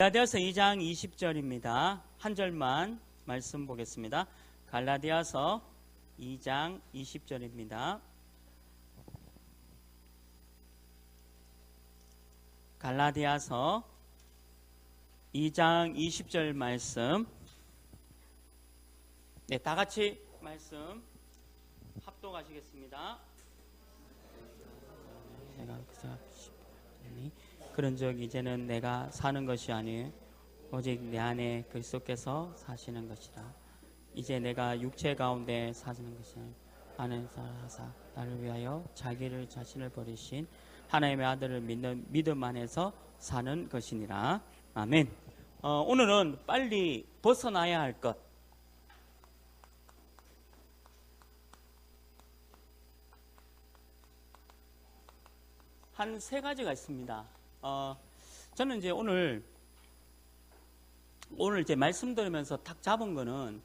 갈라디아서 2장 20절입니다. 한 절만 말씀 보겠습니다. 갈라디아서 2장 20절입니다. 갈라디아서 2장 20절 말씀. 네, 다 같이 말씀 합독하시겠습니다. 그런즉 이제는 내가 사는 것이 아니요 오직 내 안에 그리스도께서 사시는 것이라. 이제 내가 육체 가운데 사시는 것이 아니요 안에서 하사 나를 위하여 자기를 자신을 버리신 하나님의 아들을 믿는 믿음 안에서 사는 것이니라. 아멘. 오늘은 빨리 벗어나야 할 것. 한 세 가지가 있습니다. 저는 이제 오늘 이제 말씀 들으면서 딱 잡은 거는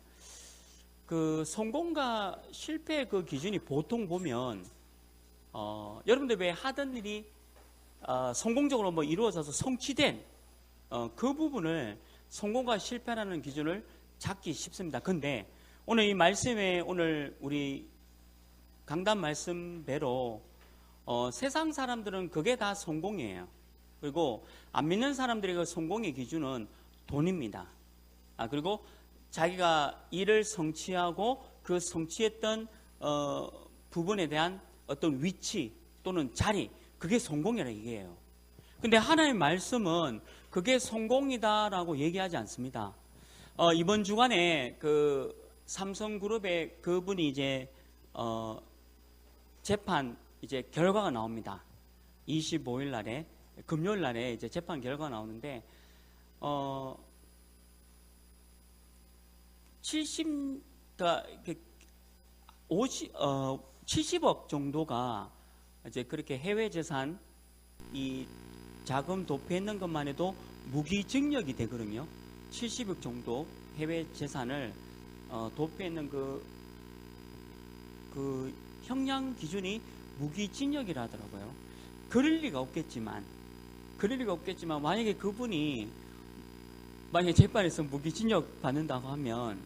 그 성공과 실패의 그 기준이 보통 보면 여러분들 왜 하던 일이 성공적으로 뭐 이루어져서 성취된 그 부분을 성공과 실패라는 기준을 잡기 쉽습니다. 근데 오늘 이 말씀에 오늘 우리 강단 말씀대로 세상 사람들은 그게 다 성공이에요. 그리고 안 믿는 사람들의 그 성공의 기준은 돈입니다. 그리고 자기가 일을 성취하고 그 성취했던 부분에 대한 어떤 위치 또는 자리, 그게 성공이라 얘기해요. 근데 하나님의 말씀은 그게 성공이다라고 얘기하지 않습니다. 이번 주간에 그 삼성그룹의 그분이 이제 재판 이제 결과가 나옵니다. 25일 날에 금요일 날에 이제 재판 결과가 나오는데 70억 정도가 이제 그렇게 해외 재산 이 자금 도피했는 것만 해도 무기징역이 되거든요. 70억 정도 해외 재산을 도피했는 그 형량 기준이 무기징역이라 하더라고요. 그럴 리가 없겠지만 만약에 그분이 만약에 재판에서 무기징역 받는다고 하면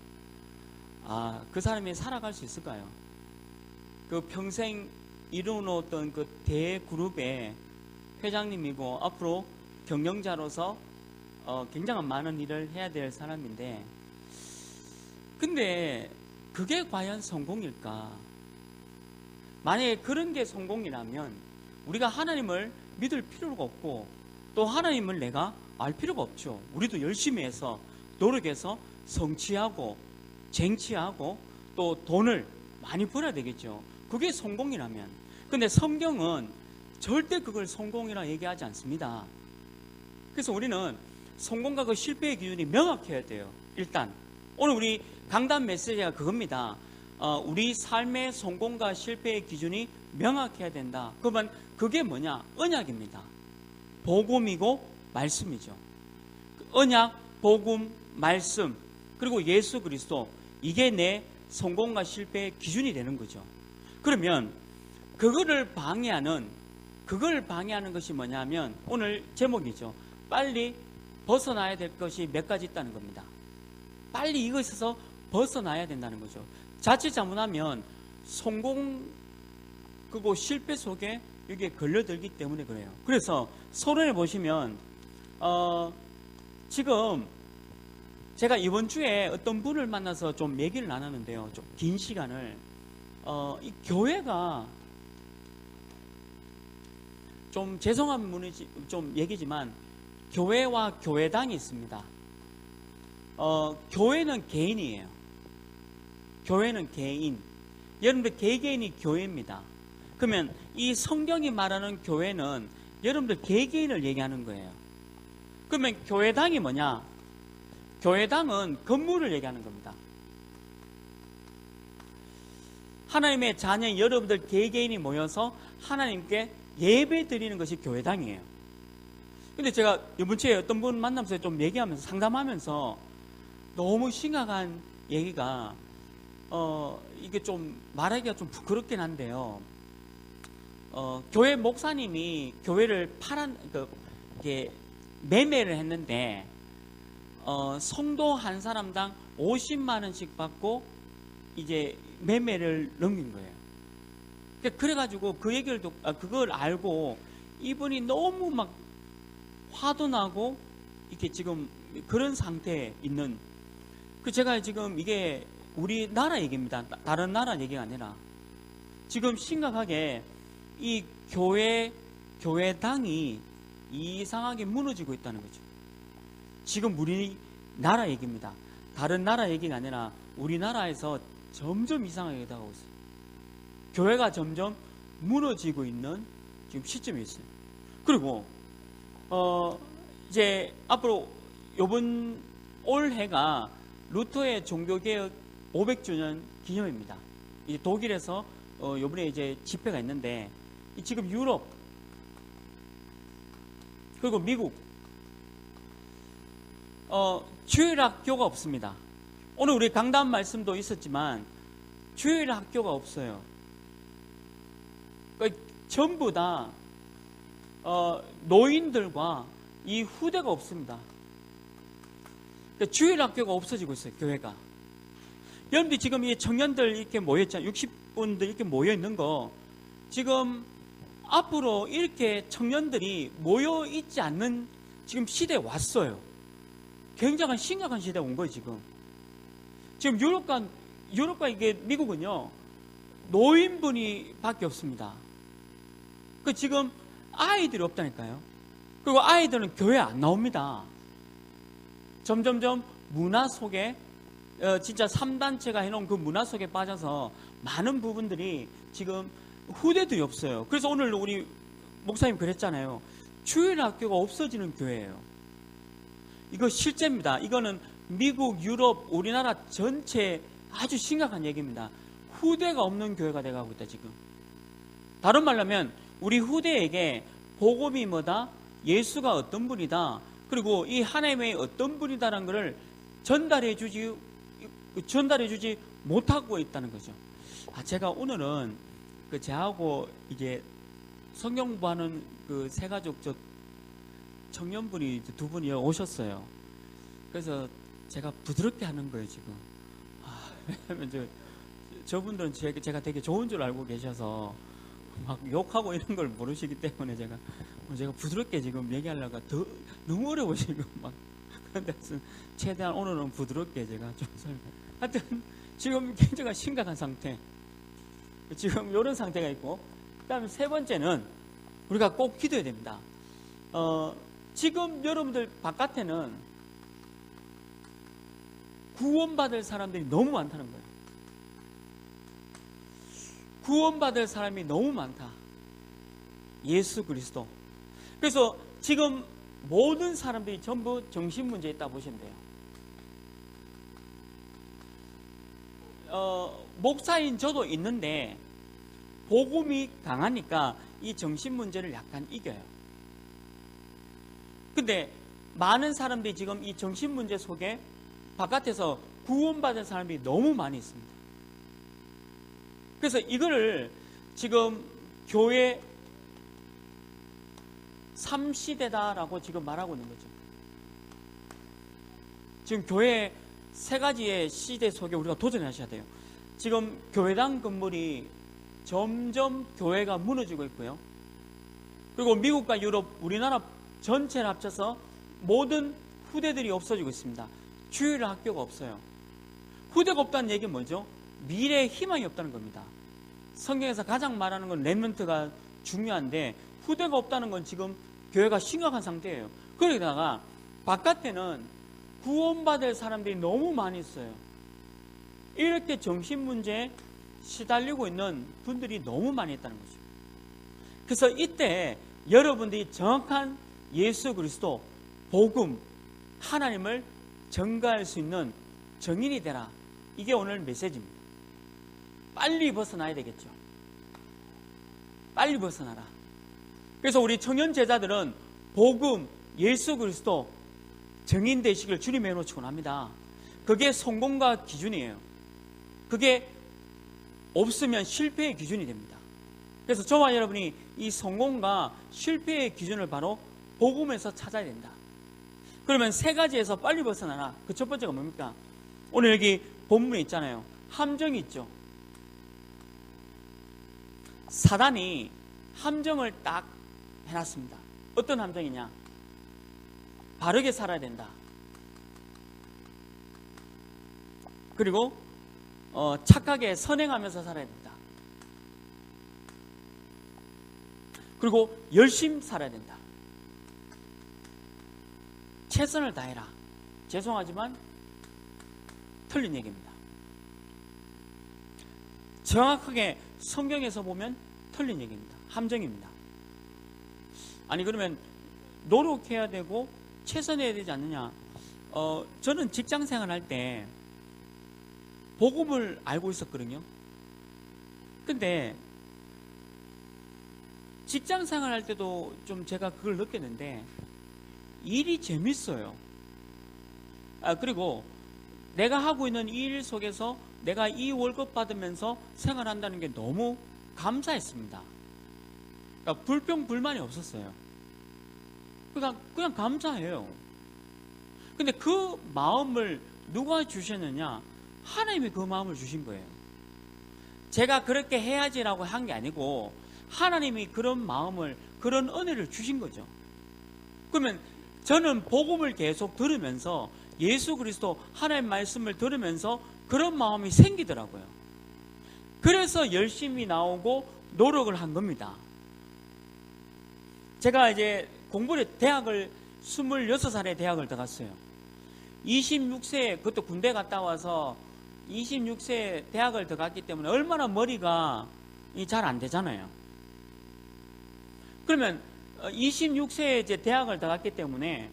그 사람이 살아갈 수 있을까요? 그 평생 이루어놓았던 그 대그룹의 회장님이고 앞으로 경영자로서 굉장한 많은 일을 해야 될 사람인데, 근데 그게 과연 성공일까? 만약에 그런 게 성공이라면 우리가 하나님을 믿을 필요가 없고 또 하나님을 내가 알 필요가 없죠. 우리도 열심히 해서 노력해서 성취하고 쟁취하고 또 돈을 많이 벌어야 되겠죠. 그게 성공이라면. 근데 성경은 절대 그걸 성공이라 얘기하지 않습니다. 그래서 우리는 성공과 그 실패의 기준이 명확해야 돼요. 일단 오늘 우리 강단 메시지가 그겁니다. 우리 삶의 성공과 실패의 기준이 명확해야 된다. 그러면 그게 뭐냐? 언약입니다. 복음이고 말씀이죠. 언약, 복음, 말씀, 그리고 예수 그리스도, 이게 내 성공과 실패의 기준이 되는 거죠. 그러면 그걸 방해하는 것이 뭐냐면 오늘 제목이죠. 빨리 벗어나야 될 것이 몇 가지 있다는 겁니다. 빨리 이것에서 벗어나야 된다는 거죠. 자칫 잘못하면 성공 그리고 실패 속에 이게 걸려들기 때문에 그래요. 그래서 서론에 보시면 지금 제가 이번 주에 어떤 분을 만나서 좀 얘기를 나눴는데요. 좀 긴 시간을 이 교회가 좀 죄송한 분이지 좀 얘기지만 교회와 교회당이 있습니다. 교회는 개인이에요. 교회는 개인. 여러분들 개개인이 교회입니다. 그러면 이 성경이 말하는 교회는 여러분들 개개인을 얘기하는 거예요. 그러면 교회당이 뭐냐? 교회당은 건물을 얘기하는 겁니다. 하나님의 자녀인 여러분들 개개인이 모여서 하나님께 예배 드리는 것이 교회당이에요. 근데 제가 이번 주에 어떤 분 만나면서 좀 얘기하면서 상담하면서 너무 심각한 얘기가 이게 좀 말하기가 좀 부끄럽긴 한데요. 교회 목사님이 교회를 이게 매매를 했는데 성도 한 사람당 50만 원씩 받고 이제 매매를 넘긴 거예요. 그래가지고 그 얘기를 그걸 알고 이분이 너무 막 화도 나고 이렇게 지금 그런 상태에 있는, 제가 지금 이게 우리나라 얘기입니다. 다른 나라 얘기가 아니라 지금 심각하게 이 교회당이 이상하게 무너지고 있다는 거죠. 지금 우리나라 얘기입니다. 다른 나라 얘기가 아니라 우리나라에서 점점 이상하게 다가오고 있어요. 교회가 점점 무너지고 있는 지금 시점이 있어요. 그리고 이제 앞으로 요번 올해가 루터의 종교개혁 500주년 기념입니다. 이제 독일에서 요번에 이제 집회가 있는데, 지금 유럽 그리고 미국 주일 학교가 없습니다. 오늘 우리 강단 말씀도 있었지만 주일 학교가 없어요. 전부 다 노인들과 이 후대가 없습니다. 주일 학교가 없어지고 있어요. 교회가. 여러분들 지금 이 청년들 이렇게 모여있잖아요. 60분들 이렇게 모여있는 거, 지금 앞으로 이렇게 청년들이 모여있지 않는 지금 시대에 왔어요. 굉장한 심각한 시대에 온 거예요. 지금 유럽과 이게 미국은요, 노인분이 밖에 없습니다. 지금 아이들이 없다니까요. 그리고 아이들은 교회 안 나옵니다. 점점점 문화 속에 진짜 3단체가 해놓은 그 문화 속에 빠져서 많은 부분들이 지금 후대들이 없어요. 그래서 오늘 우리 목사님 그랬잖아요. 주일 학교가 없어지는 교회예요. 이거 실제입니다. 이거는 미국, 유럽, 우리나라 전체 아주 심각한 얘기입니다. 후대가 없는 교회가 돼가고 있다 지금. 다른 말로 하면 우리 후대에게 복음이 뭐다? 예수가 어떤 분이다. 그리고 이 하나님의 어떤 분이다라는 것을 전달해주지 못하고 있다는 거죠. 제가 오늘은 저하고 이제 성경 공부하는 그 세 가족 청년분이 두 분이 오셨어요. 그래서 제가 부드럽게 하는 거예요 지금. 왜냐면 저분들은 제가 되게 좋은 줄 알고 계셔서 막 욕하고 이런 걸 모르시기 때문에 제가 부드럽게 지금 얘기하려고 너무 어려워 지금 막. 그런데 최대한 오늘은 부드럽게 제가 좀 하여튼 지금 굉장히 심각한 상태. 지금 이런 상태가 있고, 그다음에 세 번째는 우리가 꼭 기도해야 됩니다. 지금 여러분들 바깥에는 구원받을 사람들이 너무 많다는 거예요. 구원받을 사람이 너무 많다. 예수 그리스도. 그래서 지금 모든 사람들이 전부 정신문제에 있다 보시면 돼요. 목사인 저도 있는데 복음이 강하니까 이 정신문제를 약간 이겨요. 근데 많은 사람들이 지금 이 정신문제 속에 바깥에서 구원받은 사람들이 너무 많이 있습니다. 그래서 이거를 지금 교회 3시대다라고 지금 말하고 있는 거죠. 지금 교회 세 가지의 시대 속에 우리가 도전하셔야 돼요. 지금 교회당 건물이 점점 교회가 무너지고 있고요. 그리고 미국과 유럽, 우리나라 전체를 합쳐서 모든 후대들이 없어지고 있습니다. 주일 학교가 없어요. 후대가 없다는 얘기는 뭐죠? 미래에 희망이 없다는 겁니다. 성경에서 가장 말하는 건 렘넌트가 중요한데 후대가 없다는 건 지금 교회가 심각한 상태예요. 그러다가 바깥에는 구원받을 사람들이 너무 많이 있어요. 이렇게 정신문제에 시달리고 있는 분들이 너무 많이 있다는 거죠. 그래서 이때 여러분들이 정확한 예수 그리스도, 복음, 하나님을 전가할 수 있는 정인이 되라. 이게 오늘 메시지입니다. 빨리 벗어나야 되겠죠. 빨리 벗어나라. 그래서 우리 청년 제자들은 복음, 예수 그리스도 정인 되시길 주님의 이름으로 축원합니다. 그게 성공과 기준이에요. 그게 없으면 실패의 기준이 됩니다. 그래서 저와 여러분이 이 성공과 실패의 기준을 바로 복음에서 찾아야 된다. 그러면 세 가지에서 빨리 벗어나라. 그 첫 번째가 뭡니까? 오늘 여기 본문에 있잖아요. 함정이 있죠. 사단이 함정을 딱 해놨습니다. 어떤 함정이냐? 바르게 살아야 된다. 그리고 착하게 선행하면서 살아야 된다. 그리고 열심히 살아야 된다. 최선을 다해라. 죄송하지만 틀린 얘기입니다. 정확하게 성경에서 보면 틀린 얘기입니다. 함정입니다. 아니 그러면 노력해야 되고 최선해야 되지 않느냐? 저는 직장생활 할 때 복음을 알고 있었거든요. 근데 직장생활 할 때도 좀 제가 그걸 느꼈는데 일이 재밌어요. 그리고 내가 하고 있는 이 일 속에서 내가 이 월급 받으면서 생활한다는 게 너무 감사했습니다. 그러니까 불평 불만이 없었어요. 그냥 감사해요. 근데 그 마음을 누가 주셨느냐? 하나님이 그 마음을 주신 거예요. 제가 그렇게 해야지라고 한 게 아니고 하나님이 그런 마음을, 그런 은혜를 주신 거죠. 그러면 저는 복음을 계속 들으면서 예수 그리스도 하나님 말씀을 들으면서 그런 마음이 생기더라고요. 그래서 열심히 나오고 노력을 한 겁니다. 제가 이제 대학을 26살에 대학을 들어갔어요. 26세에 그것도 군대 갔다 와서 26세에 대학을 들어갔기 때문에 얼마나 머리가 잘 안 되잖아요. 그러면 26세에 이제 대학을 들어갔기 때문에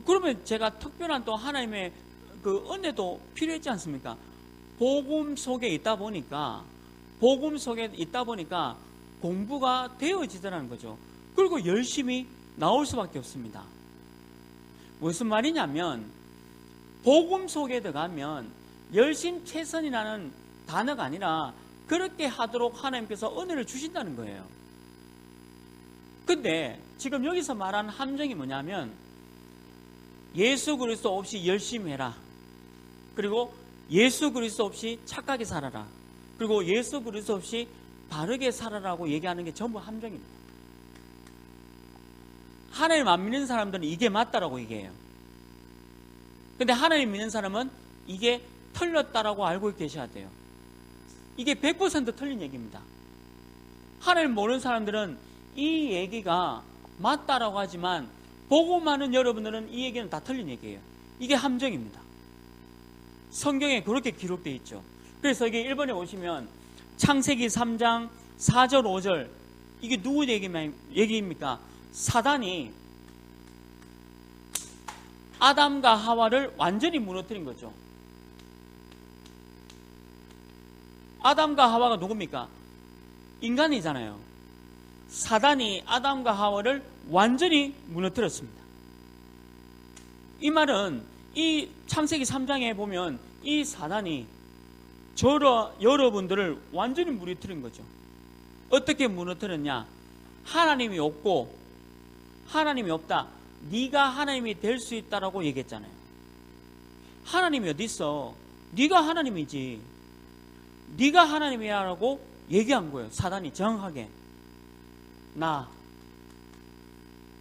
그러면 제가 특별한 또 하나님의 그 은혜도 필요했지 않습니까? 복음 속에 있다 보니까 공부가 되어지더라는 거죠. 그리고 열심히 나올 수밖에 없습니다. 무슨 말이냐면 복음 속에 들어가면 열심 최선이라는 단어가 아니라 그렇게 하도록 하나님께서 은혜를 주신다는 거예요. 근데 지금 여기서 말하는 함정이 뭐냐면 예수 그리스도 없이 열심히 해라. 그리고 예수 그리스도 없이 착하게 살아라. 그리고 예수 그리스도 없이 바르게 살아라고 얘기하는 게 전부 함정입니다. 하나님 안 믿는 사람들은 이게 맞다라고 얘기해요. 근데 하나님 믿는 사람은 이게 틀렸다라고 알고 계셔야 돼요. 이게 100% 틀린 얘기입니다. 하나님 모르는 사람들은 이 얘기가 맞다라고 하지만 보고 많은 여러분들은 이 얘기는 다 틀린 얘기예요. 이게 함정입니다. 성경에 그렇게 기록되어 있죠. 그래서 이게 1번에 오시면 창세기 3장 4절 5절 이게 누구 얘기입니까? 사단이 아담과 하와를 완전히 무너뜨린 거죠. 아담과 하와가 누굽니까? 인간이잖아요. 사단이 아담과 하와를 완전히 무너뜨렸습니다. 이 말은 이 창세기 3장에 보면 이 사단이 여러분들을 완전히 무너뜨린 거죠. 어떻게 무너뜨렸냐? 하나님이 없고 하나님이 없다. 네가 하나님이 될 수 있다라고 얘기했잖아요. 하나님이 어디 있어? 네가 하나님이지. 네가 하나님이야라고 얘기한 거예요. 사단이 정확하게.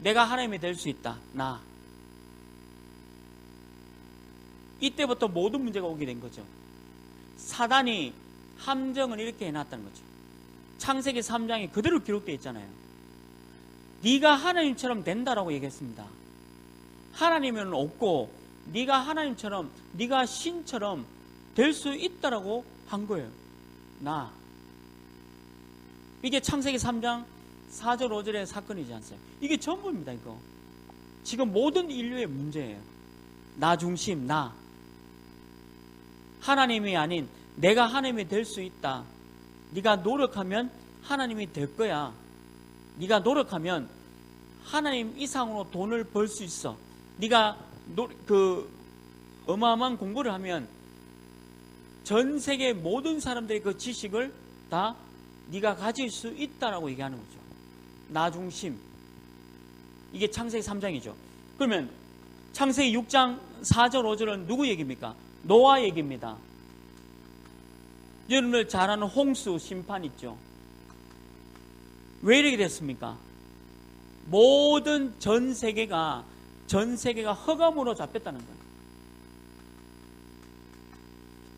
내가 하나님이 될 수 있다. 이때부터 모든 문제가 오게 된 거죠. 사단이 함정을 이렇게 해놨다는 거죠. 창세기 3장에 그대로 기록되어 있잖아요. 네가 하나님처럼 된다라고 얘기했습니다. 하나님은 없고 네가 하나님처럼, 네가 신처럼 될 수 있다라고 한 거예요. 이게 창세기 3장 4절 5절의 사건이지 않습니까? 이게 전부입니다. 이거 지금 모든 인류의 문제예요. 나 중심, 하나님이 아닌 내가 하나님이 될 수 있다. 네가 노력하면 하나님이 될 거야. 네가 노력하면 하나님 이상으로 돈을 벌 수 있어. 네가 어마어마한 공부를 하면 전 세계 모든 사람들의 그 지식을 다 네가 가질 수 있다라고 얘기하는 거죠. 나 중심. 이게 창세기 3장이죠. 그러면 창세기 6장 4절 5절은 누구 얘기입니까? 노아 얘기입니다. 여러분들 잘 아는 홍수 심판 있죠. 왜 이렇게 됐습니까? 모든 전 세계가 흑암으로 잡혔다는 거예요.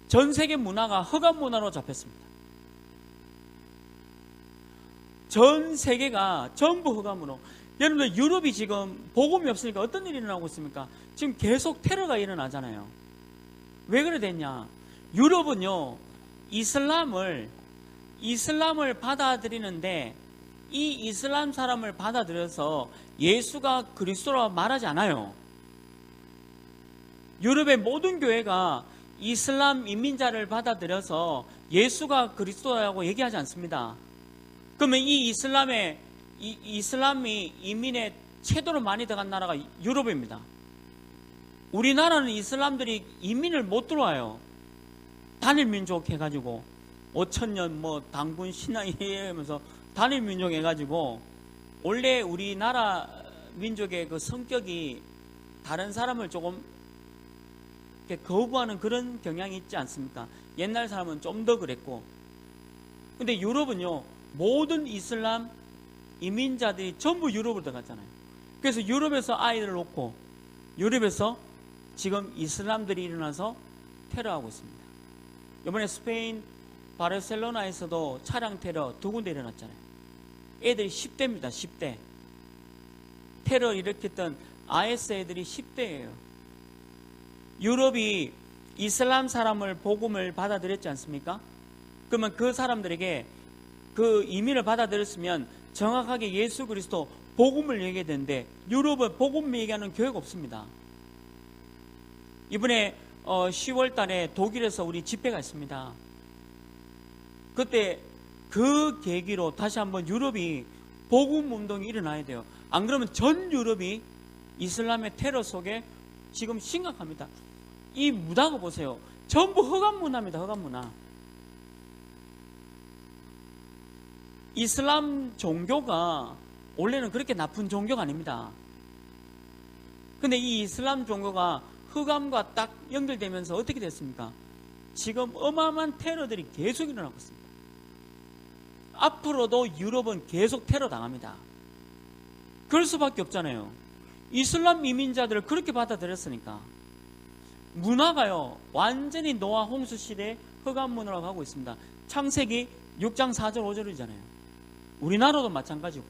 전 세계 문화가 흑암 문화로 잡혔습니다. 전 세계가 전부 흑암으로. 여러분들 유럽이 지금 복음이 없으니까 어떤 일이 일어나고 있습니까? 지금 계속 테러가 일어나잖아요. 왜 그래 됐냐? 유럽은요, 이슬람을 받아들이는데 이 이슬람 사람을 받아들여서 예수가 그리스도라고 말하지 않아요. 유럽의 모든 교회가 이슬람 이민자를 받아들여서 예수가 그리스도라고 얘기하지 않습니다. 그러면 이 이슬람이 이민의 최대로 많이 들어간 나라가 유럽입니다. 우리나라는 이슬람들이 이민을 못 들어와요. 단일 민족 해가지고 5천년 뭐 당군 신화에 하면서 단일 민족 해가지고 원래 우리나라 민족의 그 성격이 다른 사람을 조금 이렇게 거부하는 그런 경향이 있지 않습니까? 옛날 사람은 좀 더 그랬고. 근데 유럽은요, 모든 이슬람 이민자들이 전부 유럽으로 들어갔잖아요. 그래서 유럽에서 아이들을 놓고 유럽에서 지금 이슬람들이 일어나서 테러하고 있습니다. 이번에 스페인 바르셀로나에서도 차량 테러 2군데 일어났잖아요. 애들이 10대입니다. 10대. 테러 일으켰던 IS 애들이 10대예요. 유럽이 이슬람 사람을 복음을 받아들였지 않습니까? 그러면 그 사람들에게 그 이민을 받아들였으면 정확하게 예수 그리스도 복음을 얘기해야 되는데 유럽은 복음 얘기하는 교회가 없습니다. 이번에 10월 달에 독일에서 우리 집회가 있습니다. 그때 그 계기로 다시 한번 유럽이 복음 운동이 일어나야 돼요. 안 그러면 전 유럽이 이슬람의 테러 속에 지금 심각합니다. 이 문화가 보세요. 전부 흑암 문화입니다. 흑암 문화. 이슬람 종교가 원래는 그렇게 나쁜 종교가 아닙니다. 근데 이 이슬람 종교가 흑암과 딱 연결되면서 어떻게 됐습니까? 지금 어마어마한 테러들이 계속 일어나고 있습니다. 앞으로도 유럽은 계속 테러 당합니다. 그럴 수밖에 없잖아요. 이슬람 이민자들을 그렇게 받아들였으니까. 문화가요, 완전히 노아 홍수 시대의 흑암 문화로 가고 있습니다. 창세기 6장 4절 5절이잖아요. 우리나라도 마찬가지고.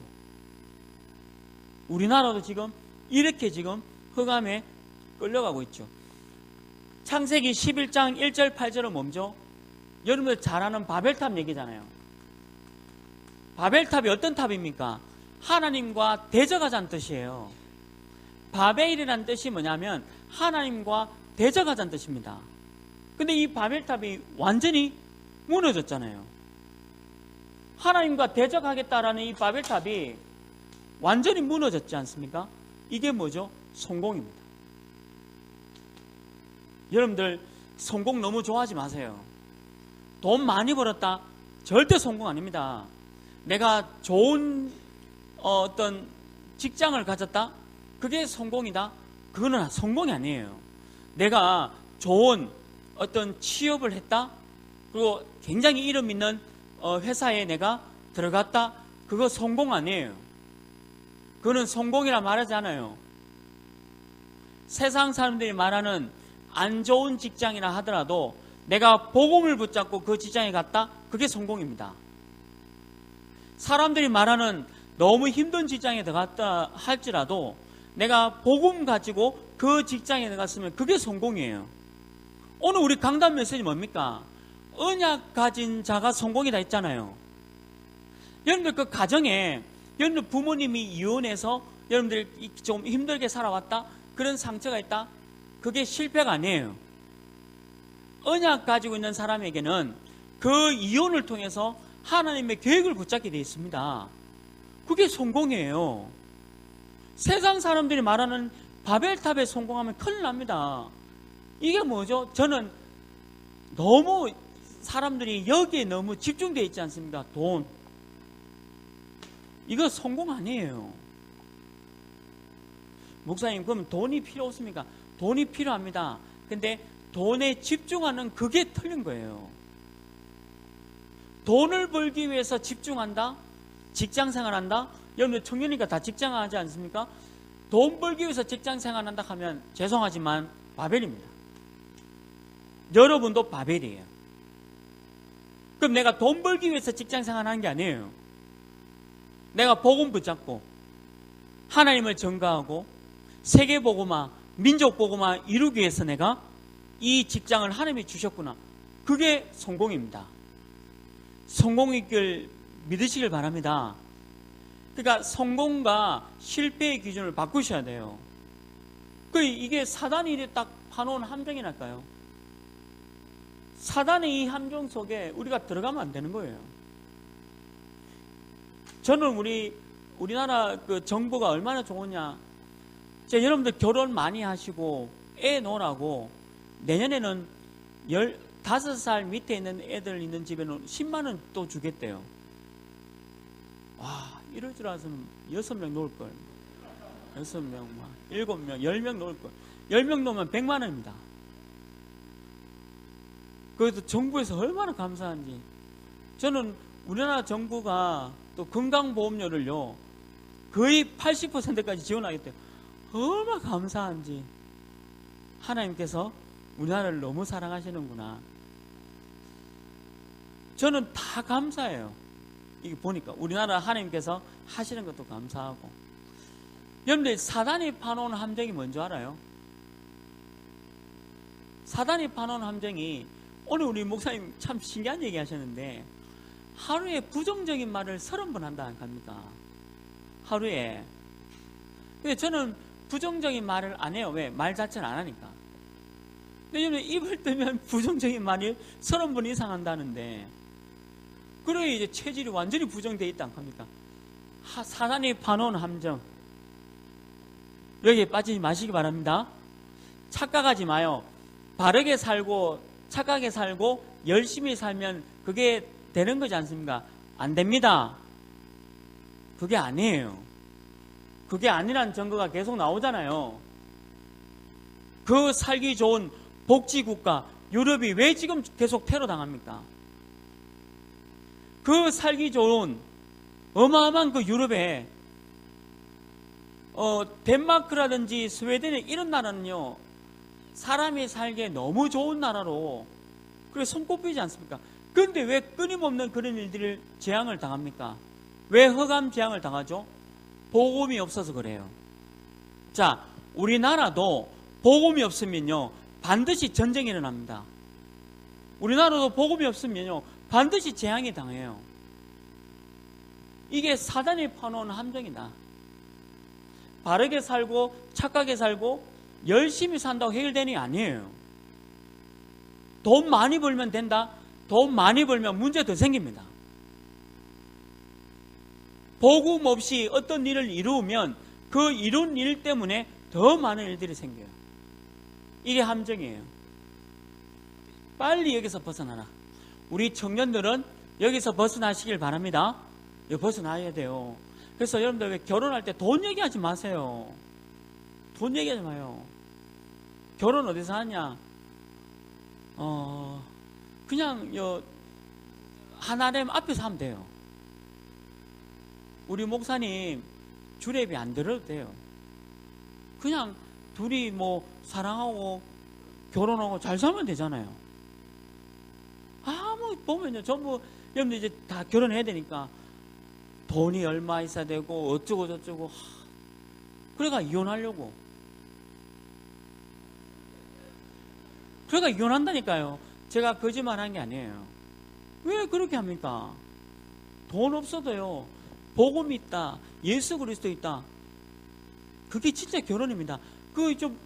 우리나라도 지금 이렇게 지금 흑암에 끌려가고 있죠. 창세기 11장 1절 8절은 뭐죠? 여러분들 잘 아는 바벨탑 얘기잖아요. 바벨탑이 어떤 탑입니까? 하나님과 대적하자는 뜻이에요. 바벨이라는 뜻이 뭐냐면 하나님과 대적하자는 뜻입니다. 근데 이 바벨탑이 완전히 무너졌잖아요. 하나님과 대적하겠다라는 이 바벨탑이 완전히 무너졌지 않습니까? 이게 뭐죠? 성공입니다. 여러분들 성공 너무 좋아하지 마세요. 돈 많이 벌었다? 절대 성공 아닙니다. 내가 좋은 어떤 직장을 가졌다? 그게 성공이다? 그거는 성공이 아니에요. 내가 좋은 어떤 취업을 했다? 그리고 굉장히 이름 있는 회사에 내가 들어갔다? 그거 성공 아니에요. 그거는 성공이라 말하지 않아요. 세상 사람들이 말하는 안 좋은 직장이라 하더라도 내가 복음을 붙잡고 그 직장에 갔다? 그게 성공입니다. 사람들이 말하는 너무 힘든 직장에 들어갔다 할지라도 내가 복음 가지고 그 직장에 들어갔으면 그게 성공이에요. 오늘 우리 강단 메시지 뭡니까? 언약 가진 자가 성공이다 했잖아요. 여러분들 그 가정에 여러분들 부모님이 이혼해서 여러분들 좀 힘들게 살아왔다? 그런 상처가 있다? 그게 실패가 아니에요. 언약 가지고 있는 사람에게는 그 이혼을 통해서 하나님의 계획을 붙잡게 되어 있습니다. 그게 성공이에요. 세상 사람들이 말하는 바벨탑에 성공하면 큰일 납니다. 이게 뭐죠? 저는 너무 사람들이 여기에 너무 집중되어 있지 않습니까? 돈. 이거 성공 아니에요. 목사님, 그럼 돈이 필요 없습니까? 돈이 필요합니다. 근데 돈에 집중하는 그게 틀린 거예요. 돈을 벌기 위해서 집중한다? 직장 생활한다? 여러분들 청년이니까 다 직장 하지 않습니까? 돈 벌기 위해서 직장 생활한다 하면 죄송하지만 바벨입니다. 여러분도 바벨이에요. 그럼 내가 돈 벌기 위해서 직장 생활하는 게 아니에요. 내가 복음 붙잡고 하나님을 전가하고 세계복음화, 민족복음화 이루기 위해서 내가 이 직장을 하나님이 주셨구나. 그게 성공입니다. 성공의 길 믿으시길 바랍니다. 그러니까 성공과 실패의 기준을 바꾸셔야 돼요. 이게 사단이 딱 파놓은 함정이랄까요? 사단의 이 함정 속에 우리가 들어가면 안 되는 거예요. 저는 우리나라 그 정부가 얼마나 좋으냐. 여러분들 결혼 많이 하시고 애 놓으라고 내년에는 15살 밑에 있는 애들 있는 집에는 10만 원 또 주겠대요. 와, 이럴 줄 알았으면 6명 놓을걸. 6명, 7명, 10명 놓을걸. 10명 놓으면 100만 원입니다. 그래도 정부에서 얼마나 감사한지. 저는 우리나라 정부가 또 건강보험료를요 거의 80%까지 지원하겠대요. 얼마나 감사한지. 하나님께서 우리나라를 너무 사랑하시는구나. 저는 다 감사해요. 이게 보니까 우리나라 하나님께서 하시는 것도 감사하고. 여러분들 사단이 파놓은 함정이 뭔지 알아요? 사단이 파놓은 함정이, 오늘 우리 목사님 참 신기한 얘기 하셨는데 하루에 부정적인 말을 30번 한다 안 합니까? 하루에. 근데 저는 부정적인 말을 안 해요. 왜? 말 자체는 안 하니까. 근데 여러분 입을 뜨면 부정적인 말이 30번 이상 한다는데, 그래 이제 체질이 완전히 부정되어 있다 안 합니까? 사단이 파놓은 함정, 여기에 빠지지 마시기 바랍니다. 착각하지 마요. 바르게 살고 착하게 살고 열심히 살면 그게 되는 거지 않습니까? 안 됩니다. 그게 아니에요. 그게 아니란 증거가 계속 나오잖아요. 그 살기 좋은 복지국가 유럽이 왜 지금 계속 테러 당합니까? 그 살기 좋은 어마어마한 그 유럽에 덴마크라든지 스웨덴 이런 나라는요 사람이 살기에 너무 좋은 나라로 그래 손꼽히지 않습니까? 그런데 왜 끊임없는 그런 일들을 재앙을 당합니까? 왜 흑암 재앙을 당하죠? 복음이 없어서 그래요. 자, 우리나라도 복음이 없으면요 반드시 전쟁이 일어납니다. 우리나라도 복음이 없으면요 반드시 재앙이 당해요. 이게 사단이 파놓은 함정이다. 바르게 살고 착하게 살고 열심히 산다고 해결되는 게 아니에요. 돈 많이 벌면 된다. 돈 많이 벌면 문제 더 생깁니다. 복음 없이 어떤 일을 이루면 그 이룬 일 때문에 더 많은 일들이 생겨요. 이게 함정이에요. 빨리 여기서 벗어나라. 우리 청년들은 여기서 벗어나시길 바랍니다. 여기 벗어나야 돼요. 그래서 여러분들 왜 결혼할 때 돈 얘기하지 마세요. 돈 얘기하지 마요. 결혼 어디서 하냐? 그냥 하나님 앞에서 하면 돼요. 우리 목사님 주례비 안 들어도 돼요. 그냥 둘이 뭐 사랑하고 결혼하고 잘 살면 되잖아요. 아무 보면요 전부 여러분들 이제 다 결혼해야 되니까 돈이 얼마 있어야 되고 어쩌고 저쩌고 그래가 이혼하려고. 그래가 이혼한다니까요. 제가 거짓말한 게 아니에요. 왜 그렇게 합니까? 돈 없어도요 복음이 있다, 예수 그리스도 있다, 그게 진짜 결혼입니다. 그거 좀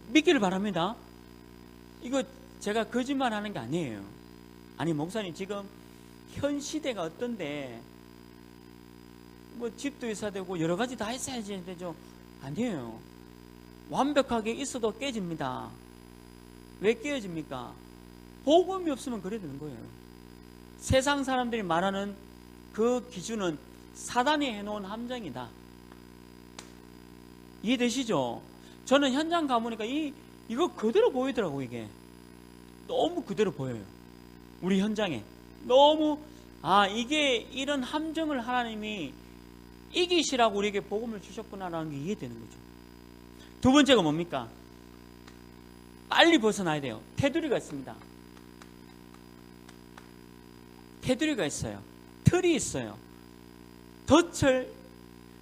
믿기를 바랍니다. 이거 제가 거짓말하는 게 아니에요. 아니 목사님 지금 현 시대가 어떤데 뭐 집도 있어야 되고 여러 가지 다 있어야지 되죠. 아니에요. 완벽하게 있어도 깨집니다. 왜 깨어집니까? 복음이 없으면 그래 되는 거예요. 세상 사람들이 말하는 그 기준은 사단이 해놓은 함정이다. 이해되시죠? 저는 현장 가보니까 이거 그대로 보이더라고. 이게 너무 그대로 보여요. 우리 현장에 너무 이게 이런 함정을 하나님이 이기시라고 우리에게 복음을 주셨구나라는 게 이해되는 거죠. 두 번째가 뭡니까? 빨리 벗어나야 돼요. 테두리가 있습니다. 테두리가 있어요. 틀이 있어요. 덫을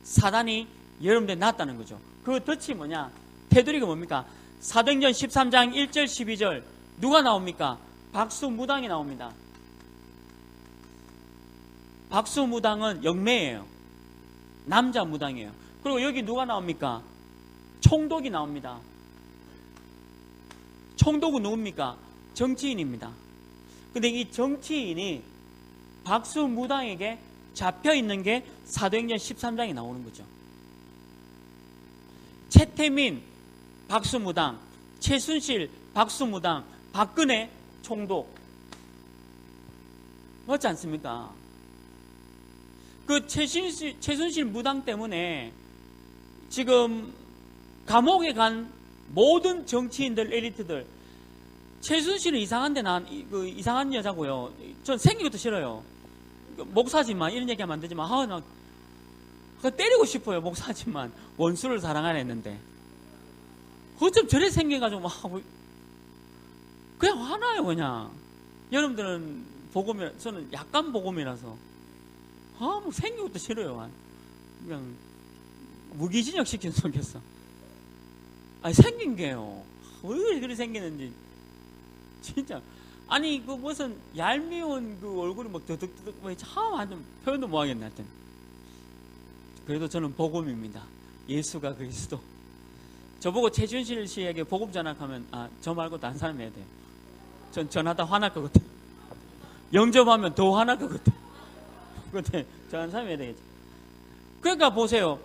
사단이 여러분들에 놨다는 거죠. 그 덫이 뭐냐? 테두리가 뭡니까? 사도행전 13장 1절 12절 누가 나옵니까? 박수무당이 나옵니다. 박수무당은 영매예요. 남자 무당이에요. 그리고 여기 누가 나옵니까? 총독이 나옵니다. 총독은 누굽니까? 정치인입니다. 근데 이 정치인이 박수무당에게 잡혀있는 게 사도행전 13장에 나오는 거죠. 최태민 박수무당, 최순실 박수무당, 박근혜 총독. 맞지 않습니까? 그 최순실 무당 때문에 지금 감옥에 간 모든 정치인들, 에리트들, 최순실은 이상한데 이상한 여자고요. 전 생긴 것도 싫어요. 목사지만 이런 얘기하면 안 되지만 나 때리고 싶어요. 목사지만 원수를 사랑하려 했는데 어쩜 저래 생겨가지고 그냥 화나요. 그냥 여러분들은 복음이, 저는 약간 복음이라서 생긴 것도 싫어요. 그냥 무기징역 시키는 속에서 생긴 게요. 왜 그렇게 생기는지 진짜. 그 무슨 얄미운 그 얼굴이 막 더덕더덕 참 표현도 못 하겠네. 하여튼 그래도 저는 복음입니다. 예수가 그리스도. 저보고 최준실 씨에게 복음 전학하면 저 말고 다른 사람 해야 돼요. 전 전하다 화날 것 같아요. 영접하면 더 화날 것 같아요. 근데 저 한 사람 해야 되겠죠. 그러니까 보세요.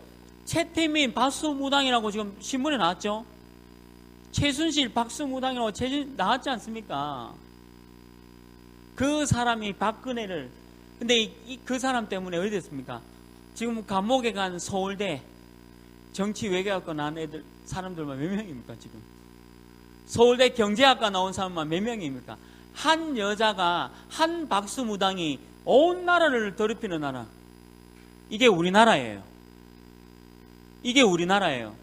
최태민 박수무당이라고 지금 신문에 나왔죠. 최순실 박수무당이라고 나왔지 않습니까? 그 사람이 박근혜를, 근데 그 사람 때문에 어디 됐습니까? 지금 감옥에 간 서울대 정치 외교학과 나온 사람들만 몇 명입니까? 지금 서울대 경제학과 나온 사람만 몇 명입니까? 한 여자가, 한 박수무당이 온 나라를 더럽히는 나라. 이게 우리나라예요. 이게 우리나라예요.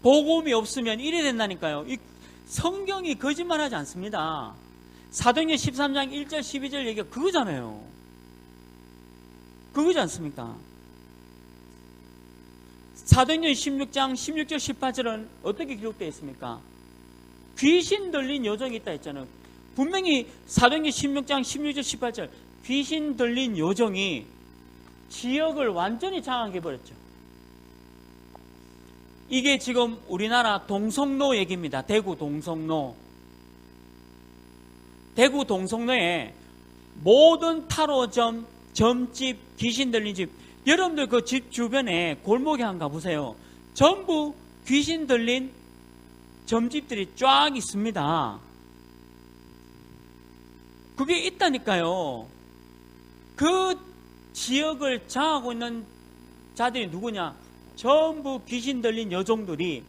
복음이 없으면 이래 된다니까요. 성경이 거짓말하지 않습니다. 사도행전 13장 1절 12절 얘기가 그거잖아요. 그거지 않습니까? 사도행전 16장 16절 18절은 어떻게 기록되어 있습니까? 귀신 들린 여종이 있다 했잖아요. 분명히 사도행전 16장 16절 18절 귀신 들린 여종이 지역을 완전히 장악해버렸죠. 이게 지금 우리나라 동성로 얘기입니다. 대구 동성로. 대구 동성로에 모든 타로점, 점집, 귀신 들린 집, 여러분들 그 집 주변에 골목에 한번 가보세요. 전부 귀신 들린 점집들이 쫙 있습니다. 그게 있다니까요. 그 지역을 장하고 있는 자들이 누구냐? 전부 귀신 들린 여종들이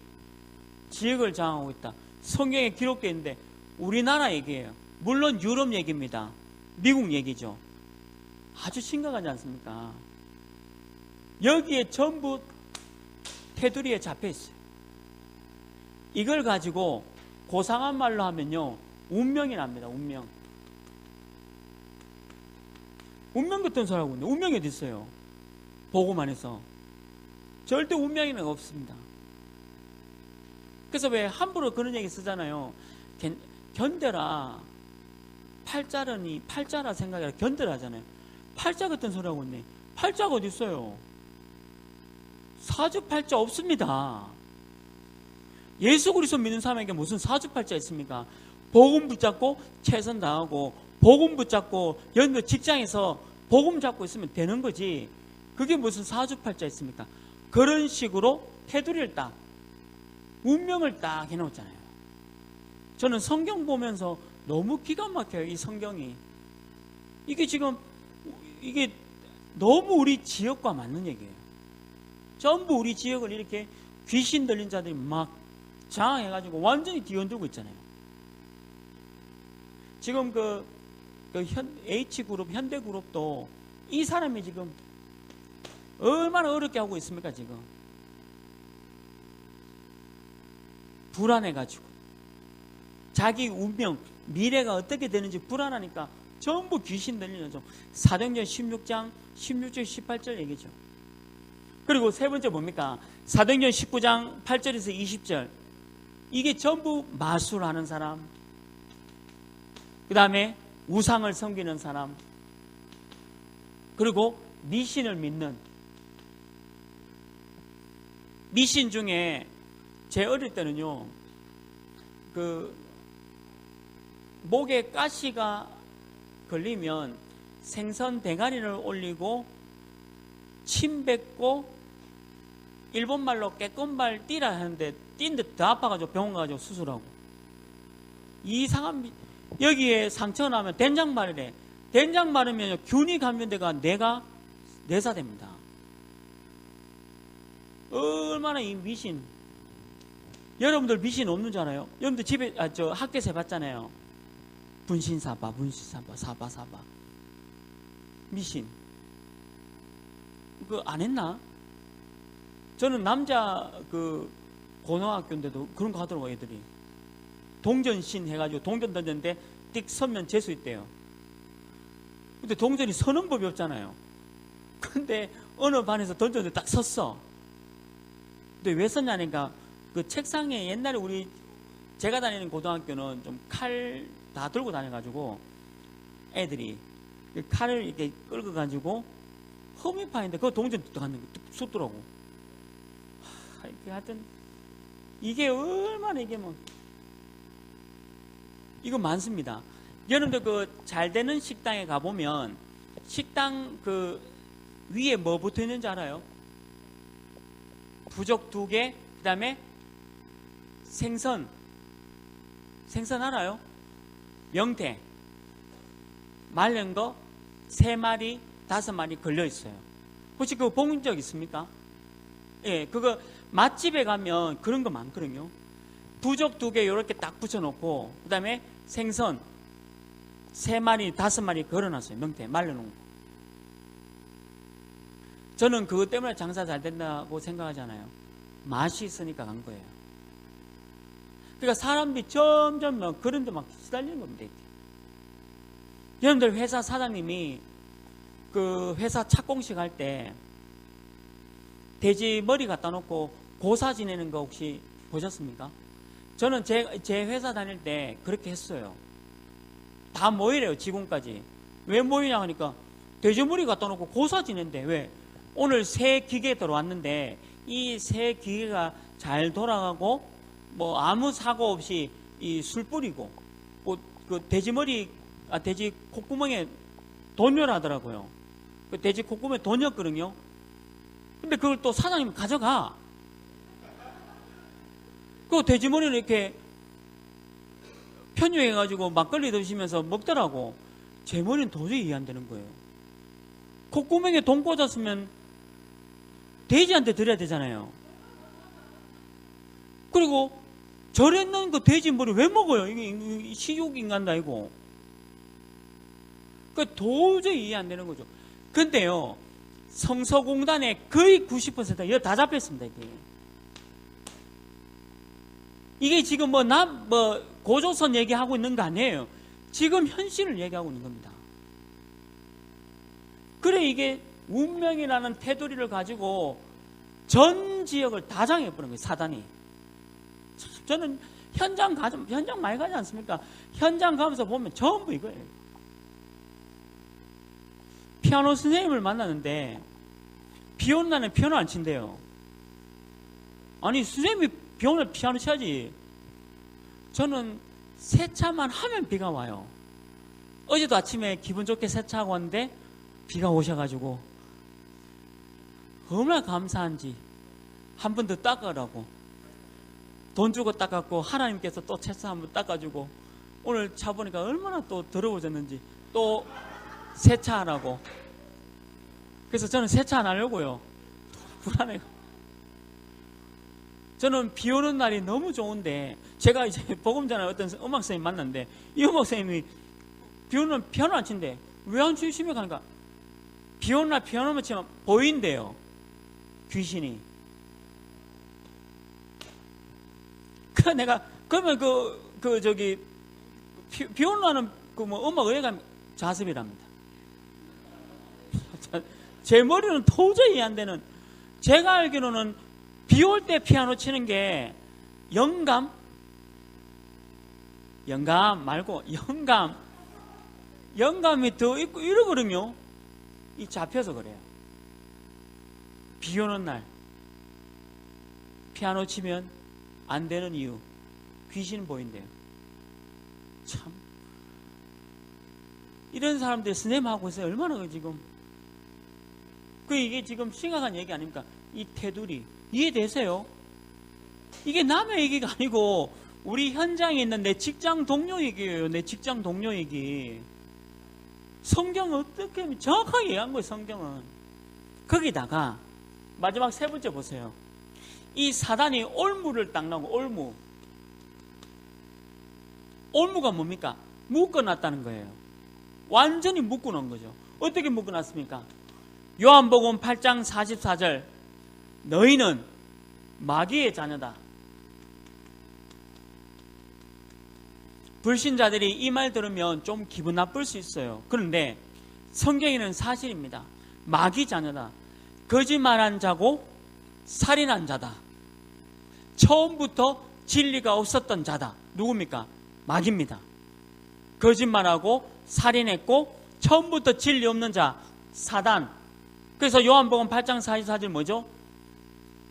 지역을 장하고 있다. 성경에 기록되어 있는데 우리나라 얘기예요. 물론 유럽 얘기입니다. 미국 얘기죠. 아주 심각하지 않습니까? 여기에 전부 테두리에 잡혀 있어요. 이걸 가지고 고상한 말로 하면요, 운명이 납니다. 운명. 운명 같은 소리 하고 있는데 운명이 어디 있어요? 복음 안에서 절대 운명이는 없습니다. 그래서 왜 함부로 그런 얘기 쓰잖아요. 견뎌라. 팔자라 생각해라. 견뎌라 하잖아요. 팔자 같은 소리 하고 있네. 팔자가 어디 있어요? 사주팔자 없습니다. 예수 그리스도 믿는 사람에게 무슨 사주팔자 있습니까? 복음 붙잡고 최선 다하고 복음 붙잡고 여러분들 직장에서 복음 잡고 있으면 되는 거지. 그게 무슨 사주팔자 있습니까? 그런 식으로 테두리를 딱, 운명을 딱 해놓잖아요. 저는 성경 보면서 너무 기가 막혀요. 이 성경이. 이게 지금 이게 너무 우리 지역과 맞는 얘기예요. 전부 우리 지역을 이렇게 귀신 들린 자들이 막 장악해가지고 완전히 뒤흔들고 있잖아요. 지금 H그룹, 현대그룹도 이 사람이 지금 얼마나 어렵게 하고 있습니까, 지금. 불안해가지고. 자기 운명, 미래가 어떻게 되는지 불안하니까 전부 귀신 들리는 좀. 사도행전 16장, 16절, 18절 얘기죠. 그리고 세 번째 뭡니까? 사도행전 19장 8절에서 20절. 이게 전부 마술하는 사람, 그 다음에 우상을 섬기는 사람, 그리고 미신을 믿는. 미신 중에 제 어릴 때는요, 목에 가시가 걸리면 생선 대가리를 올리고 침 뱉고 일본말로 깨끗발 띠라 하는데 뛴데 더 아파가지고 병원 가가지고 수술하고. 이상한 여기에 상처 나면 된장 바르래. 된장 바르면 균이 감염돼가 뇌가 내사됩니다. 얼마나 이 미신. 여러분들 미신 없는 줄 알아요? 여러분들 집에 학교에서 해봤잖아요. 분신사바, 사바. 미신. 그거 안 했나? 저는 남자 고등학교인데도 그런 거 하더라고, 애들이. 동전신 해가지고 동전 던졌는데 띡 서면 재수 있대요. 근데 동전이 서는 법이 없잖아요. 근데 어느 반에서 던졌는데 딱 섰어. 근데 왜 섰냐니까 그 책상에 옛날에 제가 다니는 고등학교는 좀 칼 다 들고 다녀가지고 애들이 그 칼을 이렇게 끌고가지고 험이 파인데 그거 동전 뚝 하는 거 뚝 쏟더라고. 하여튼 이게 얼마나 이게 이거 많습니다. 여러분들 잘 되는 식당에 가보면 식당 위에 뭐 붙어 있는지 알아요? 부적 2개, 그 다음에 생선 알아요? 명태 말린 거 3마리, 5마리 걸려 있어요. 혹시 그거 본 적 있습니까? 예, 그거 맛집에 가면 그런 거 많거든요. 부적 2개 이렇게 딱 붙여놓고 그 다음에 생선 3마리, 5마리 걸어놨어요. 명태 말려놓은 거. 저는 그것 때문에 장사 잘 된다고 생각하잖아요. 맛이 있으니까 간 거예요. 그러니까 사람들이 점점 그런 데 막 시달리는 겁니다. 이렇게. 여러분들 회사 사장님이 회사 착공식 할 때 돼지 머리 갖다 놓고 고사 지내는 거 혹시 보셨습니까? 저는 제 회사 다닐 때 그렇게 했어요. 다 모이래요, 직원까지. 왜 모이냐 하니까 돼지 머리 갖다 놓고 고사 지낸대. 왜? 오늘 새 기계 들어왔는데 이 새 기계가 잘 돌아가고 아무 사고 없이 이 술 뿌리고 돼지 콧구멍에 돈열하더라고요. 돼지 콧구멍에 돈였거든요. 근데 그걸 또 사장님이 가져가. 그 돼지 머리를 이렇게 편유해가지고 막걸리 드시면서 먹더라고. 제 머리는 도저히 이해 안 되는 거예요. 콧구멍에 돈 꽂았으면 돼지한테 드려야 되잖아요. 그리고 절했는 그 돼지 머리 왜 먹어요? 이게 식욕인간도 아니고. 도저히 이해 안 되는 거죠. 근데요, 성서공단의 거의 90%가 이거 다 잡혔습니다. 이게 지금 고조선 얘기하고 있는 거 아니에요. 지금 현실을 얘기하고 있는 겁니다. 그래, 이게 운명이라는 테두리를 가지고 전 지역을 다 장애해버린 거예요, 사단이. 저는 현장 많이 가지 않습니까? 현장 가면서 보면 전부 이거예요. 피아노 선생님을 만났는데 비 오는 날은 피아노 안 친대요. 아니, 선생님이 비 오는 날 피아노 쳐야지. 저는 세차만 하면 비가 와요. 어제도 아침에 기분 좋게 세차하고 왔는데 비가 오셔가지고 얼마나 감사한지. 한 번 더 닦으라고 돈 주고 닦았고, 하나님께서 또 세차 한번 닦아주고, 오늘 차 보니까 얼마나 또 더러워졌는지 또 세차하라고. 그래서 저는 세차 안 하려고요. 불안해요. 저는 비 오는 날이 너무 좋은데, 제가 이제 복음 전에 어떤 음악 선생님 만났는데, 이 음악 선생님이 비 오는 날 피아노 안 친대. 왜 안 치시면 가니까, 비 오는 날 피아노만 치면 보인대요. 귀신이. 그 내가, 그러면 비 오는 날은 음악 왜 가면 자습이랍니다. 제 머리는 도저히 안 되는, 제가 알기로는 비 올 때 피아노 치는 게 영감 말고 영감이 더 있고 이러거든요. 이 잡혀서 그래요. 비 오는 날 피아노 치면 안 되는 이유, 귀신 보인대요. 참, 이런 사람들이 선생님하고 있어요. 얼마나 지금 이게 지금 심각한 얘기 아닙니까? 이 테두리 이해되세요? 이게 남의 얘기가 아니고 우리 현장에 있는 내 직장 동료 얘기예요. 내 직장 동료 얘기. 성경은 어떻게 하면 정확하게 얘기한 거예요. 성경은. 거기다가 마지막 세 번째 보세요. 이 사단이 올무를 딱 나고, 올무가 뭡니까? 묶어놨다는 거예요. 완전히 묶어놓은 거죠. 어떻게 묶어놨습니까? 요한복음 8장 44절, 너희는 마귀의 자녀다. 불신자들이 이 말 들으면 좀 기분 나쁠 수 있어요. 그런데 성경에는 사실입니다. 마귀 자녀다. 거짓말한 자고 살인한 자다. 처음부터 진리가 없었던 자다. 누굽니까? 마귀입니다. 거짓말하고 살인했고 처음부터 진리 없는 자, 사단. 그래서 요한복음 8장 44절 뭐죠?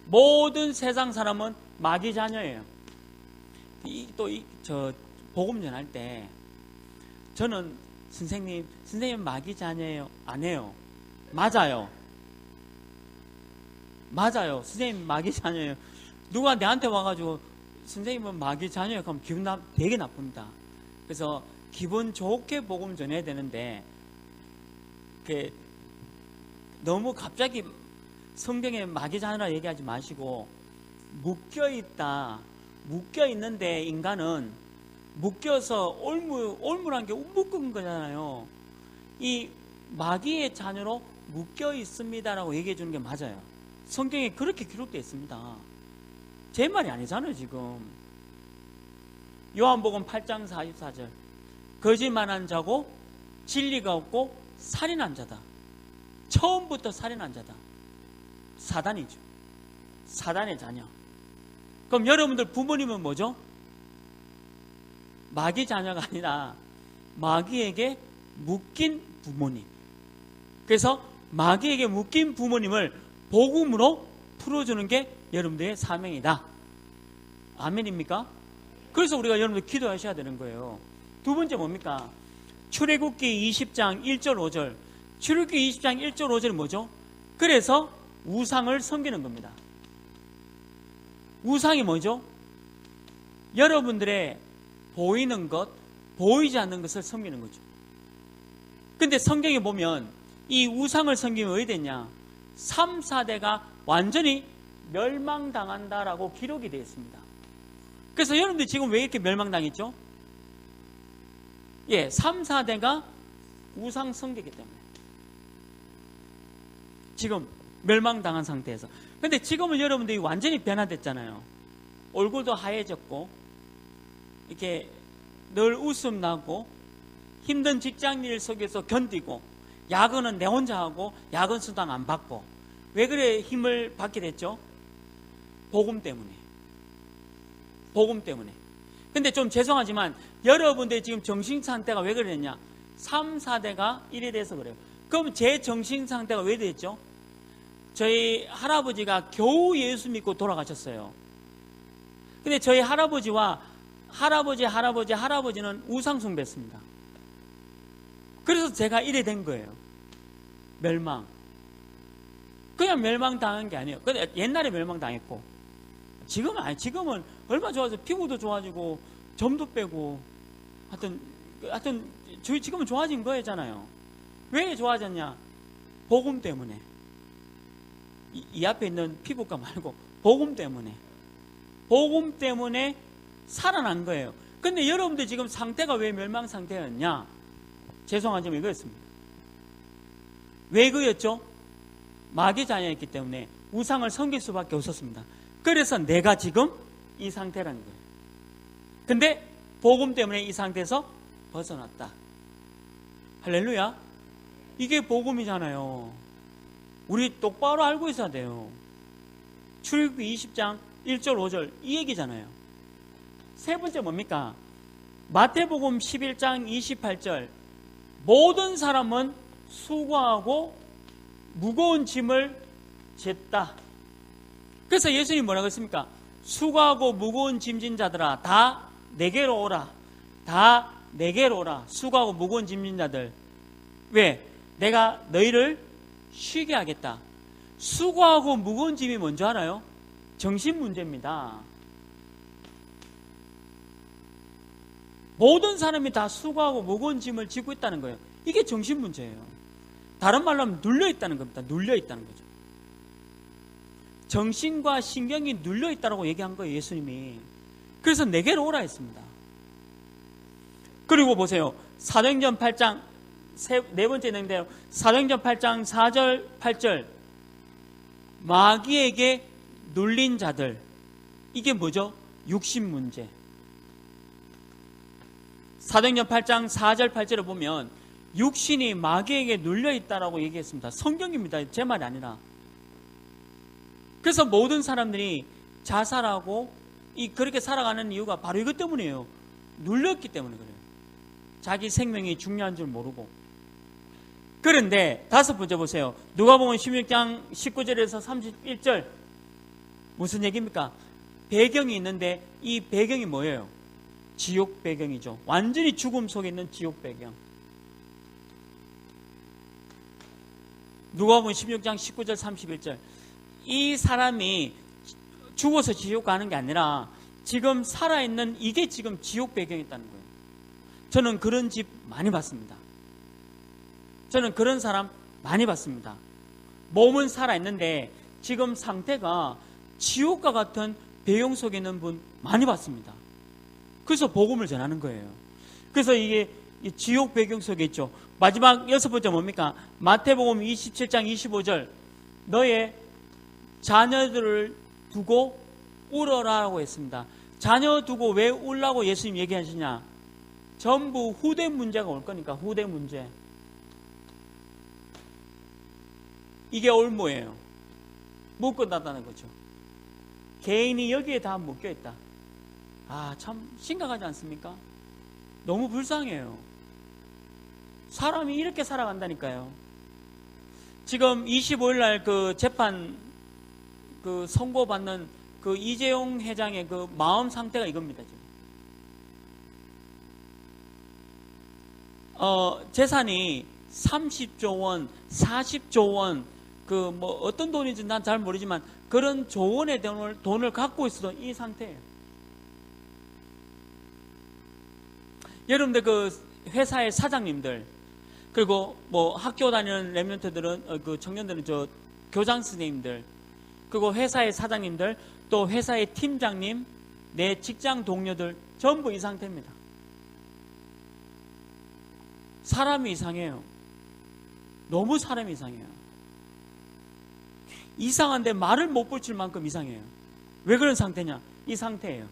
모든 세상 사람은 마귀 자녀예요. 복음 전할 때 저는 선생님 마귀 자녀예요? 안 해요. 맞아요. 선생님 마귀 자녀예요. 누가 내한테 와가지고 선생님은 마귀 자녀예요? 그럼 기분 되게 나쁩니다. 그래서 기분 좋게 복음 전해야 되는데 너무 갑자기 성경에 마귀 자녀라 얘기하지 마시고, 묶여있는데 인간은 묶여서 올무란 게 묶은 거잖아요. 이 마귀의 자녀로 묶여있습니다라고 얘기해 주는 게 맞아요. 성경에 그렇게 기록되어 있습니다. 제 말이 아니잖아요. 지금 요한복음 8장 44절, 거짓말한 자고 진리가 없고 살인한 자다. 처음부터 살인한 자다. 사단이죠. 사단의 자녀. 그럼 여러분들 부모님은 뭐죠? 마귀 자녀가 아니라 마귀에게 묶인 부모님. 그래서 마귀에게 묶인 부모님을 복음으로 풀어주는 게 여러분들의 사명이다. 아멘입니까? 그래서 우리가 여러분들 기도하셔야 되는 거예요. 두 번째 뭡니까? 출애굽기 20장 1절 5절. 출애굽기 20장 1절 5절은 뭐죠? 그래서 우상을 섬기는 겁니다. 우상이 뭐죠? 여러분들의 보이는 것, 보이지 않는 것을 섬기는 거죠. 근데 성경에 보면 이 우상을 섬기면 어디 됐냐? 3, 4대가 완전히 멸망당한다라고 기록이 되어 있습니다. 그래서 여러분들 지금 왜 이렇게 멸망당했죠? 3, 4대가 우상 섬기기 때문에 지금 멸망당한 상태에서. 근데 지금은 여러분들이 완전히 변화됐잖아요. 얼굴도 하얘졌고, 이렇게 늘 웃음 나고, 힘든 직장일 속에서 견디고, 야근은 내 혼자 하고, 야근 수당 안 받고. 왜 그래 힘을 받게 됐죠? 복음 때문에. 근데 좀 죄송하지만 여러분들 지금 정신상태가 왜 그랬냐? 3, 4대가 이래 돼서 그래요. 그럼 제 정신상태가 왜 됐죠? 저희 할아버지가 겨우 예수 믿고 돌아가셨어요. 근데 저희 할아버지는 우상 숭배했습니다. 그래서 제가 이래 된 거예요. 멸망. 그냥 멸망당한 게 아니에요. 근데 옛날에 멸망당했고, 지금은 얼마 좋아져. 피부도 좋아지고, 점도 빼고, 하여튼, 지금은 좋아진 거잖아요. 왜 좋아졌냐? 복음 때문에. 이 앞에 있는 피부과 말고, 복음 때문에. 복음 때문에 살아난 거예요. 근데 여러분들 지금 상태가 왜 멸망 상태였냐? 죄송하지만 이거였습니다. 왜 그였죠? 마귀 자녀였기 때문에 우상을 섬길 수밖에 없었습니다. 그래서 내가 지금 이 상태라는 거예요. 근데 복음 때문에 이 상태에서 벗어났다. 할렐루야. 이게 복음이잖아요. 우리 똑바로 알고 있어야 돼요. 출애굽기 20장 1절 5절 이 얘기잖아요. 세 번째 뭡니까? 마태복음 11장 28절 모든 사람은 수고하고 무거운 짐을 졌다. 그래서 예수님이 뭐라고 했습니까? 수고하고 무거운 짐진 자들아 다 내게로 오라. 다 내게로 오라. 수고하고 무거운 짐진 자들. 왜? 내가 너희를 쉬게 하겠다. 수고하고 무거운 짐이 뭔지 알아요? 정신 문제입니다. 모든 사람이 다 수고하고 무거운 짐을 지고 있다는 거예요. 이게 정신 문제예요. 다른 말로 하면 눌려 있다는 겁니다. 눌려 있다는 거죠. 정신과 신경이 눌려 있다고 얘기한 거예요, 예수님이. 그래서 내게로 오라 했습니다. 그리고 보세요. 사도행전 8장 네 번째 내용대로 사도행전 8장 4절 8절 마귀에게 눌린 자들. 이게 뭐죠? 육신 문제. 사도행전 8장 4절 8절을 보면 육신이 마귀에게 눌려있다라고 얘기했습니다. 성경입니다. 제 말이 아니라. 그래서 모든 사람들이 자살하고 그렇게 살아가는 이유가 바로 이것 때문이에요. 눌렸기 때문에 그래요. 자기 생명이 중요한 줄 모르고. 그런데 다섯 번째 보세요. 누가복음 16장 19절에서 31절 무슨 얘기입니까? 배경이 있는데 이 배경이 뭐예요? 지옥 배경이죠. 완전히 죽음 속에 있는 지옥 배경. 누가복음 16장 19절 31절 이 사람이 죽어서 지옥 가는 게 아니라 지금 살아있는 이게 지금 지옥 배경이 있다는 거예요. 저는 그런 집 많이 봤습니다. 저는 그런 사람 많이 봤습니다. 몸은 살아있는데 지금 상태가 지옥과 같은 배경 속에 있는 분 많이 봤습니다. 그래서 복음을 전하는 거예요. 그래서 이게 지옥 배경 속에 있죠. 마지막 여섯 번째 뭡니까? 마태복음 27장 25절 너의 자녀들을 두고 울어라라고 했습니다. 자녀 두고 왜 울라고 예수님 얘기하시냐? 전부 후대 문제가 올 거니까. 후대 문제. 이게 올무예요. 묶어놨다는 거죠. 개인이 여기에 다 묶여있다. 아, 참 심각하지 않습니까? 너무 불쌍해요. 사람이 이렇게 살아간다니까요. 지금 25일 날 그 재판 선고받는 그 이재용 회장의 그 마음 상태가 이겁니다. 지금. 재산이 30조 원, 40조 원, 어떤 돈인지 난 잘 모르지만 그런 조원의 돈을 갖고 있어도 이 상태예요. 여러분들 그 회사의 사장님들, 그리고 학교 다니는 랩런트들은, 청년들은 교장 선생님들, 그리고 회사의 사장님들, 또 회사의 팀장님, 내 직장 동료들, 전부 이 상태입니다. 사람이 이상해요. 너무 사람이 이상해요. 이상한데 말을 못 붙일 만큼 이상해요. 왜 그런 상태냐? 이 상태예요.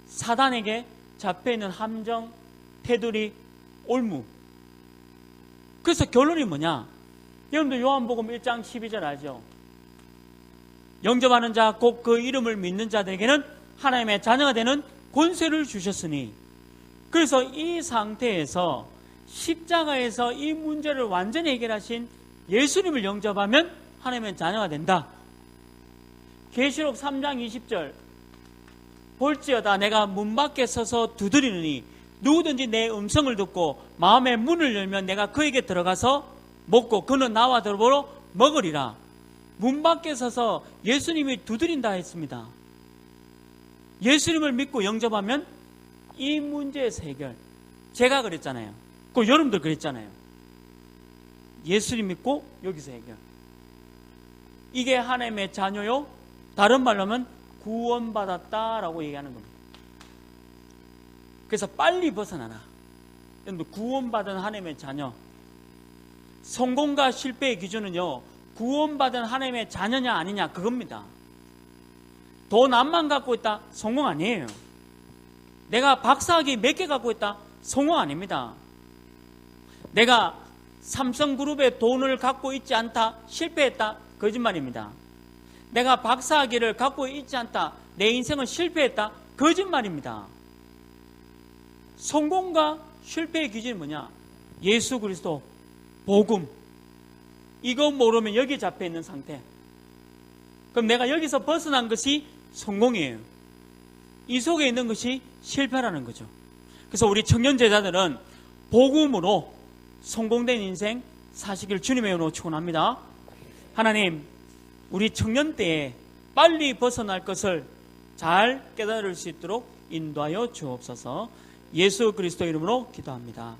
사단에게 잡혀있는 함정, 테두리, 올무. 그래서 결론이 뭐냐? 여러분들 요한복음 1장 12절 알죠? 영접하는 자, 곧 그 이름을 믿는 자들에게는 하나님의 자녀가 되는 권세를 주셨으니. 그래서 이 상태에서 십자가에서 이 문제를 완전히 해결하신 예수님을 영접하면 하나님의 자녀가 된다. 계시록 3장 20절 볼지어다 내가 문 밖에 서서 두드리느니 누구든지 내 음성을 듣고 마음의 문을 열면 내가 그에게 들어가서 먹고 그는 나와 더불어 먹으리라. 문 밖에 서서 예수님이 두드린다 했습니다. 예수님을 믿고 영접하면 이 문제에서 해결. 제가 그랬잖아요. 그 여러분들 그랬잖아요. 예수님 믿고 여기서 해결. 이게 하나님의 자녀요. 다른 말로 하면 구원받았다라고 얘기하는 겁니다. 그래서 빨리 벗어나라. 여러분, 구원받은 하나님의 자녀, 성공과 실패의 기준은요, 구원받은 하나님의 자녀냐 아니냐 그겁니다. 돈 암만 갖고 있다? 성공 아니에요. 내가 박사학위 몇 개 갖고 있다? 성공 아닙니다. 내가 삼성그룹의 돈을 갖고 있지 않다? 실패했다? 거짓말입니다. 내가 박사학위를 갖고 있지 않다? 내 인생은 실패했다? 거짓말입니다. 성공과 실패의 기준이 뭐냐? 예수 그리스도, 복음. 이거 모르면 여기 잡혀 있는 상태. 그럼 내가 여기서 벗어난 것이 성공이에요. 이 속에 있는 것이 실패라는 거죠. 그래서 우리 청년 제자들은 복음으로 성공된 인생 사시길 주님의 은혜로 축원합니다. 하나님, 우리 청년 때에 빨리 벗어날 것을 잘 깨달을 수 있도록 인도하여 주옵소서. 예수 그리스도 이름으로 기도합니다.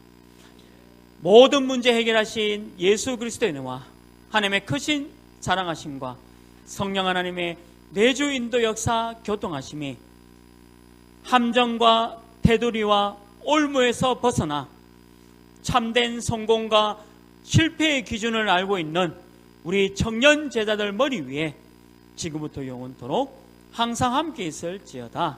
모든 문제 해결하신 예수 그리스도의 은혜와 하나님의 크신 사랑하심과 성령 하나님의 내주 인도 역사 교통하심이 함정과 테두리와 올무에서 벗어나 참된 성공과 실패의 기준을 알고 있는 우리 청년 제자들 머리 위에 지금부터 영원토록 항상 함께 있을지어다.